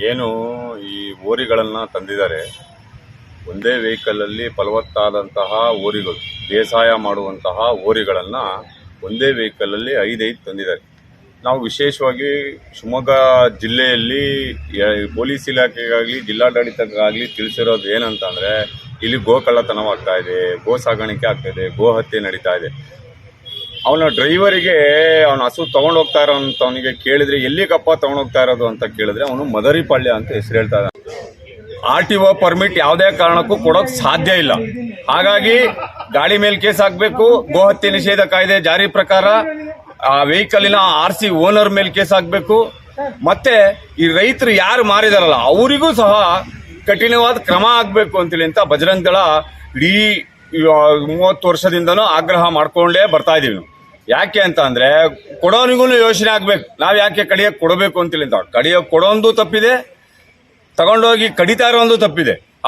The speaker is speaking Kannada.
ಏನು ಈ ಓರಿಗಳನ್ನು ತಂದಿದ್ದಾರೆ. ಒಂದೇ ವೆಹಿಕಲಲ್ಲಿ ಫಲವತ್ತಾದಂತಹ ಓರಿಗಳು, ಬೇಸಾಯ ಮಾಡುವಂತಹ ಓರಿಗಳನ್ನು ಒಂದೇ ವೆಹಿಕಲಲ್ಲಿ 5 ತಂದಿದ್ದಾರೆ. ನಾವು ವಿಶೇಷವಾಗಿ ಶಿವಮೊಗ್ಗ ಜಿಲ್ಲೆಯಲ್ಲಿ ಪೊಲೀಸ್ ಇಲಾಖೆಗಾಗಲಿ ಜಿಲ್ಲಾಡಳಿತಕ್ಕಾಗಲಿ ತಿಳಿಸಿರೋದು ಏನಂತಂದರೆ, ಇಲ್ಲಿ ಗೋ ಕಳ್ಳತನವಾಗ್ತಾ ಇದೆ, ಗೋ ಸಾಗಾಣಿಕೆ ಆಗ್ತಾ ಇದೆ, ಗೋ ಹತ್ಯೆ ನಡೀತಾ ಇದೆ. ಅವನ ಡ್ರೈವರಿಗೆ ಅವನ ಹಸು ತೊಗೊಂಡೋಗ್ತಾ ಇರೋಂಥವನಿಗೆ ಕೇಳಿದ್ರೆ, ಎಲ್ಲಿಗಪ್ಪ ತೊಗೊಂಡೋಗ್ತಾ ಇರೋದು ಅಂತ ಕೇಳಿದ್ರೆ ಅವನು ಮದರಿಪಾಳ್ಯ ಅಂತ ಹೆಸರು ಹೇಳ್ತಾ ಇದ್ದಾನೆ. RTO ಪರ್ಮಿಟ್ ಯಾವುದೇ ಕಾರಣಕ್ಕೂ ಕೊಡೋಕೆ ಸಾಧ್ಯ ಇಲ್ಲ. ಹಾಗಾಗಿ ಗಾಡಿ ಮೇಲೆ ಕೇಸ್ ಹಾಕಬೇಕು. ಗೋಹತ್ಯೆ ನಿಷೇಧ ಕಾಯ್ದೆ ಜಾರಿ ಪ್ರಕಾರ ಆ ವೆಹಿಕಲಿನ RC ಓನರ್ ಮೇಲೆ ಕೇಸ್ ಹಾಕಬೇಕು. ಮತ್ತೆ ಈ ರೈತರು ಯಾರು ಮಾರಿದಾರಲ್ಲ ಅವರಿಗೂ ಸಹ ಕಠಿಣವಾದ ಕ್ರಮ ಆಗಬೇಕು ಅಂತೇಳಿ ಅಂತ ಬಜರಂಗ ದಳ ಇಡೀ 30 ವರ್ಷದಿಂದನೂ ಆಗ್ರಹ ಮಾಡ್ಕೊಂಡೇ ಬರ್ತಾ ಇದೀವಿ. ಯಾಕೆ ಅಂತ ಅಂದ್ರೆ, ಕೊಡೋನಿಗೂ ಯೋಚನೆ ಆಗ್ಬೇಕು, ನಾವ್ ಯಾಕೆ ಕಡಿಯಕ್ಕೆ ಕೊಡಬೇಕು ಅಂತೇಳಿ ಅಂತ. ಕಡಿಯಕ್ಕೆ ಕೊಡೋಂದು ತಪ್ಪಿದೆ, ತಗೊಂಡೋಗಿ ಕಡಿತಾ ಇರೋದು ತಪ್ಪಿದೆ.